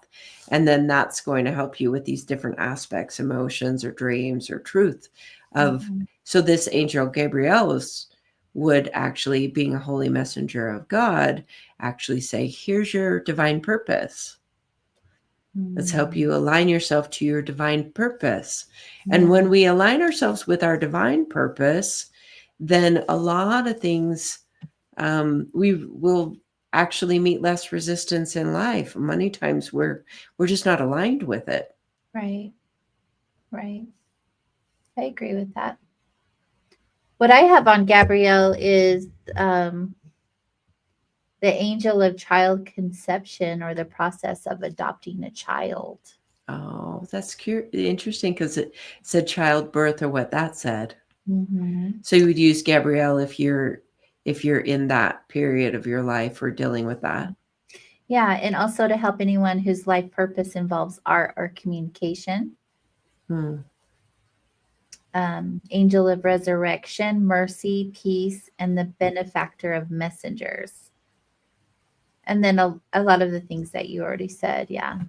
And then that's going to help you with these different aspects, emotions or dreams or truth of. Mhm. So this angel Gabriel would actually, being a holy messenger of God, actually say, here's your divine purpose. Let's help you align yourself to your divine purpose. And when Yeah. we align ourselves with our divine purpose, then a lot of things, we will actually meet less resistance in life. Many times we're just not aligned with it. Right. Right. I agree with that. What I have on Gabrielle is um, the angel of child conception or the process of adopting a child. Oh, that's interesting because it said childbirth or what that said. Mm-hmm. So you would use Gabrielle if you're in that period of your life or dealing with that. Yeah, and also to help anyone whose life purpose involves art or communication. Hmm. Angel of resurrection, mercy, peace, and the benefactor of messengers. And then a lot of the things that you already said. Yeah.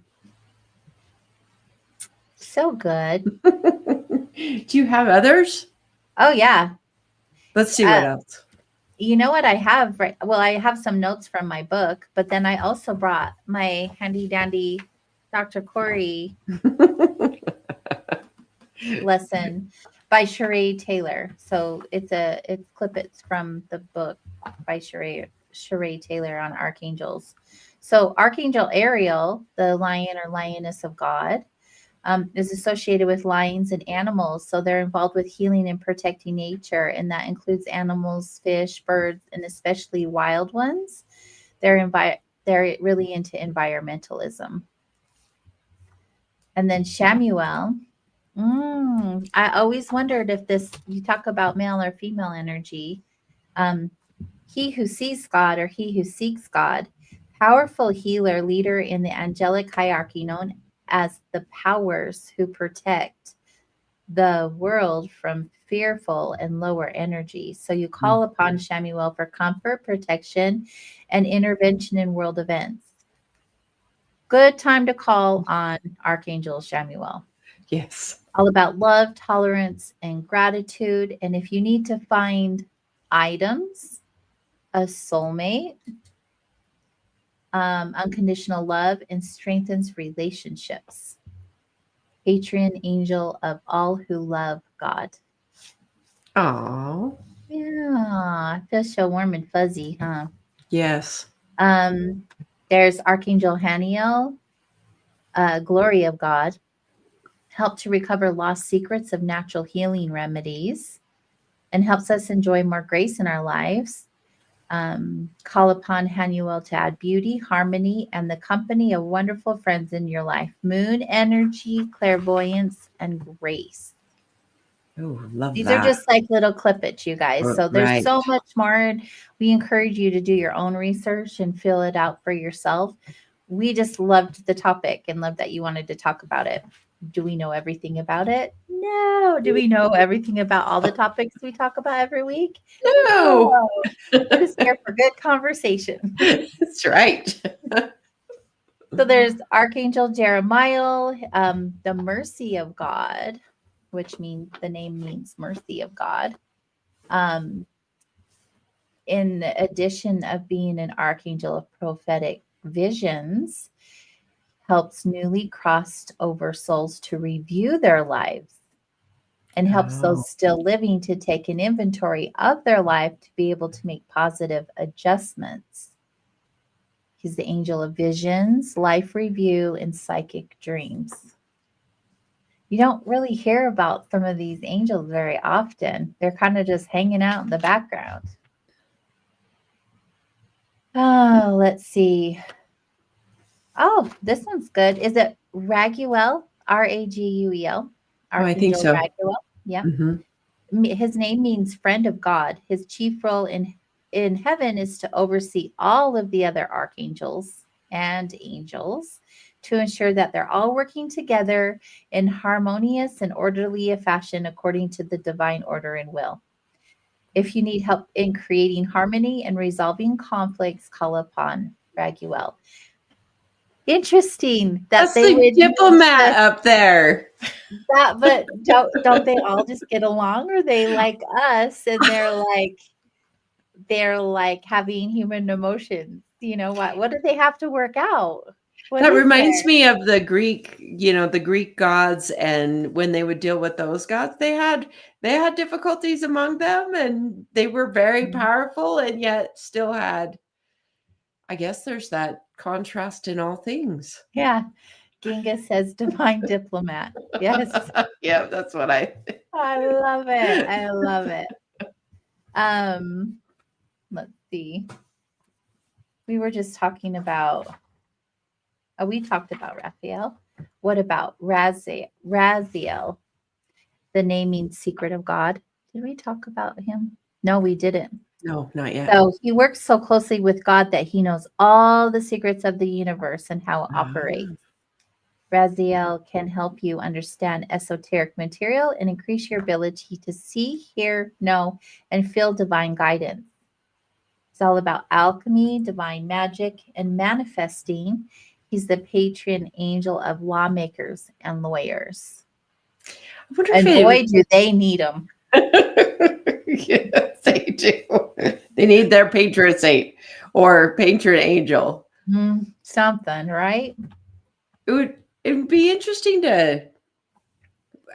So good. Do you have others? Oh, yeah. Let's see Uh, what else. you know what I have? Right. Well, I have some notes from my book, but then I also brought my handy dandy Dr. Corey lesson by Sheree Taylor. So it's clippets from the book by Sheree Taylor on archangels. So Archangel Ariel, the lion or lioness of God, is associated with lions and animals. So they're involved with healing and protecting nature, and that includes animals, fish, birds, and especially wild ones. They're really into environmentalism. And then Shamuel. I always wondered if this, you talk about male or female energy. Um, he who sees God or he who seeks God, powerful healer, leader in the angelic hierarchy known as the powers who protect the world from fearful and lower energy. So you call upon Shamuel for comfort, protection, and intervention in world events. Good time to call on Archangel Shamuel. Yes. All about love, tolerance, and gratitude. And if you need to find items, a soulmate, unconditional love, and strengthens relationships. Patron angel of all who love God. Oh, Yeah, I feel so warm and fuzzy, huh? yes. Um, there's Archangel Haniel, glory of God, help to recover lost secrets of natural healing remedies, and helps us enjoy more grace in our lives. Call upon Hanuel to add beauty, harmony, and the company of wonderful friends in your life. Moon energy, clairvoyance, and grace. Oh, love These are that. just like little clippets, you guys. So there's Right. so much more. And we encourage you to do your own research and fill it out for yourself. We just loved the topic and loved that you wanted to talk about it. Do we know everything about it? No. Do we know everything about all the topics we talk about every week? No. No. We're just here for good conversation. That's right. So there's Archangel Jeremiah, the mercy of God, which means the name means mercy of God. Um, in addition of being an archangel of prophetic visions, helps newly crossed over souls to review their lives and helps Oh, those still living to take an inventory of their life to be able to make positive adjustments. He's the angel of visions, life review, and psychic dreams. You don't really hear about some of these angels very often. They're kind of just hanging out in the background. Oh, let's see. Oh, this one's good. Is it Raguel? Raguel. oh, I think Archangel so. Raguel. Yeah. Hmm. His name means friend of God. His chief role in heaven is to oversee all of the other archangels and angels to ensure that they're all working together in harmonious and orderly fashion according to the divine order and will. If you need help in creating harmony and resolving conflicts, call upon Raguel. Interesting that That's they the would use diplomat up there. that, but don't they all just get along? Or they like us and they're like having human emotions? What do they have to work out? What That is reminds there? me of the Greek, the Greek gods, and when they would deal with those gods, they had difficulties among them, and they were very powerful, and yet still had. I guess there's that contrast in all things. Yeah. Genghis says divine diplomat. Yes. Yeah, that's what I. I love it. I love it. Um, let's see. We were just talking about, oh, we talked about Raphael. What about Raziel, the naming secret of God? Did we talk about him? No, we didn't. No, not yet. So he works so closely with God that he knows all the secrets of the universe and how it operates. Ah, Raziel can help you understand esoteric material and increase your ability to see, hear, know, and feel divine guidance. It's all about alchemy, divine magic, and manifesting. He's the patron angel of lawmakers and lawyers. I wonder if And boy, do they need them. Yes, they do. They need their patron saint or patron angel. Something, right? It would be interesting to,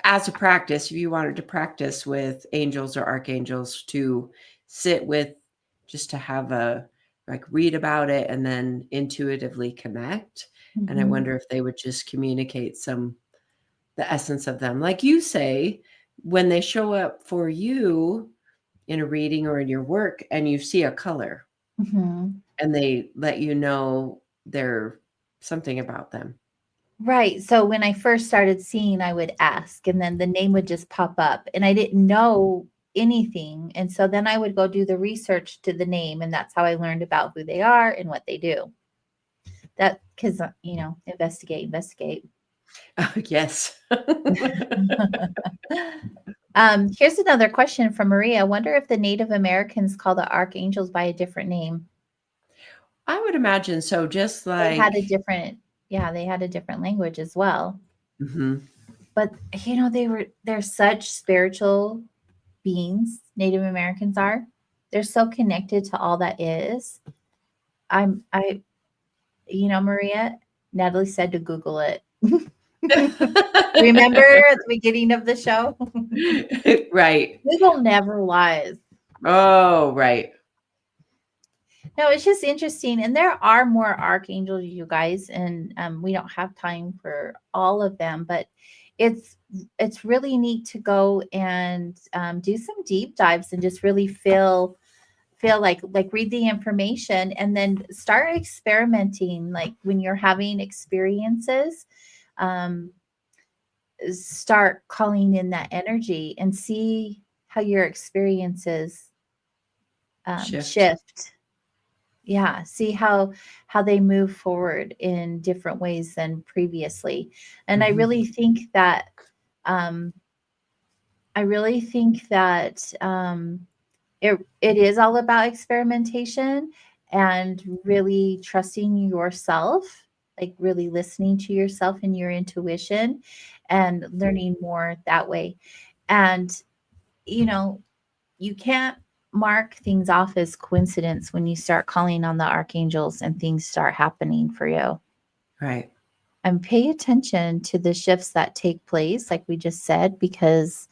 as a practice, if you wanted to practice with angels or archangels, to sit with, just to have a, like, read about it and then intuitively connect. And I Mhm. wonder if they would just communicate the essence of them. Like you say, when they show up for you in a reading or in your work and you see a color Mhm. and they let you know they're something about them. Right. So when I first started seeing, I would ask, and then the name would just pop up, and I didn't know anything. And so then I would go do the research to the name, and that's how I learned about who they are and what they do. That because investigate, investigate. Yes. Here's another question from Maria. I wonder if the Native Americans call the archangels by a different name. I would imagine so, just They had like. a different, yeah, they had a different language as well. Mhm. But they're such spiritual beings. Native Americans are. They're so connected to all that is. I Maria, Natalie said to Google it. Remember at the beginning of the show? Right. Google never lies. Oh, right. No, it's just interesting. And there are more archangels, you guys, and we don't have time for all of them, but it's it's really neat to go and do some deep dives and just really feel like read the information and then start experimenting. Like when you're having experiences, um, start calling in that energy and see how your experiences Shift. shift. Yeah, see how they move forward in different ways than previously. And Mhm. um I really think that it is all about experimentation and really trusting yourself, like really listening to yourself and your intuition and learning more that way. And you know, you can't mark things off as coincidence when you start calling on the archangels and things start happening for you. Right. And pay attention to the shifts that take place, like we just said, because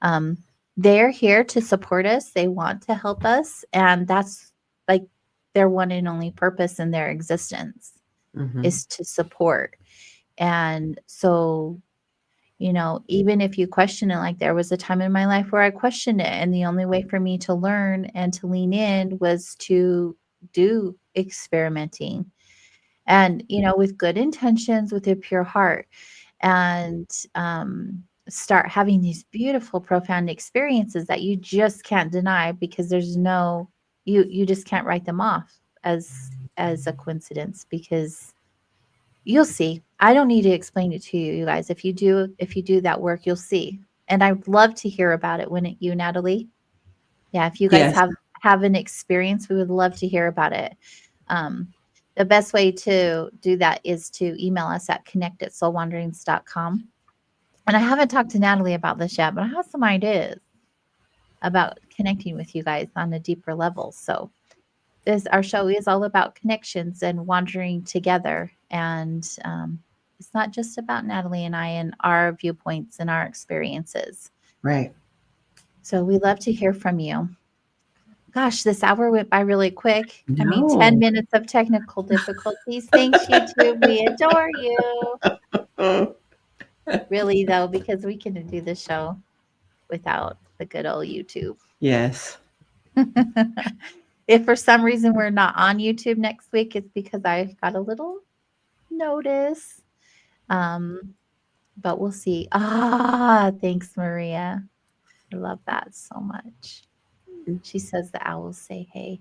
um, they're here to support us. They want to help us. And that's like their one and only purpose in their existence Mhm. is to support. And so even if you question it, like there was a time in my life where I questioned it. And the only way for me to learn and to lean in was to do experimenting and, with good intentions, with a pure heart, and start having these beautiful, profound experiences that you just can't deny because you just can't write them off as a coincidence because you'll see. I don't need to explain it to you, you guys. If you do that work, you'll see. And I'd love to hear about it, wouldn't you, Natalie? Yeah, if you guys Yes. have an experience, we would love to hear about it. Um, The best way to do that is to email us at connect@soulwanderings.com. And I haven't talked to Natalie about this yet, but I have some ideas about connecting with you guys on a deeper level. So this our show is all about connections and wandering together. And it's not just about Natalie and I and our viewpoints and our experiences. Right. So we love to hear from you. Gosh, this hour went by really quick. I mean, 10 No. minutes of technical difficulties. Thanks, YouTube. We adore you. Really, though, because we can do the show without the good old YouTube. Yes. If for some reason we're not on YouTube next week, it's because I got a little notice. But we'll see. Thanks, Maria. I love that so much. She says the owls say hey.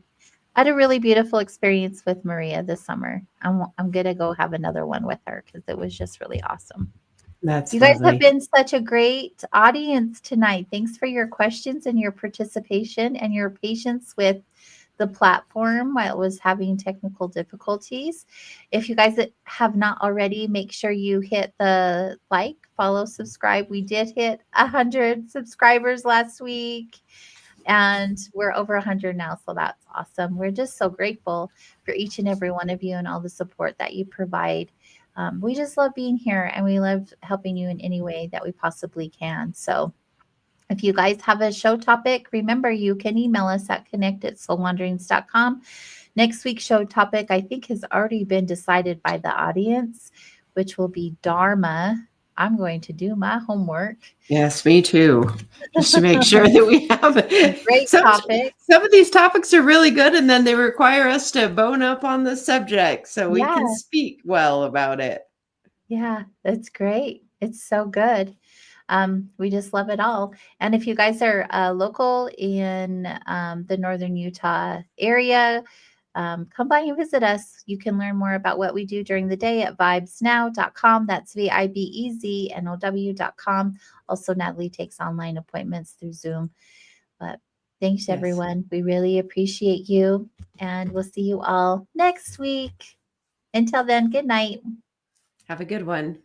I had a really beautiful experience with Maria this summer. I'm gonna go have another one with her because it was just really awesome. That's You guys have lovely. been such a great audience tonight. Thanks for your questions and your participation and your patience with the platform while it was having technical difficulties. If you guys have not already, make sure you hit the like, follow, subscribe. We did hit 100 subscribers last week and we're over 100 now, so that's awesome. We're just so grateful for each and every one of you and all the support that you provide. We just love being here and we love helping you in any way that we possibly can. So if you guys have a show topic, remember you can email us at connect@soulwanderings.com. Next week's show topic, I think, has already been decided by the audience, which will be Dharma. I'm going to do my homework. Yes, me too. Just to make sure that we have it. Great topic. Some of these topics are really good, and then they require us to bone up on the subject so we can Yeah. speak well about it. Yeah, that's great. It's so good. We just love it all. And if you guys are local in the northern Utah area, come by and visit us. You can learn more about what we do during the day at vibesnow.com. That's VIBEZNOW.com. Also, Natalie takes online appointments through Zoom. But thanks, Yes. everyone. We really appreciate you. And we'll see you all next week. Until then, good night. Have a good one.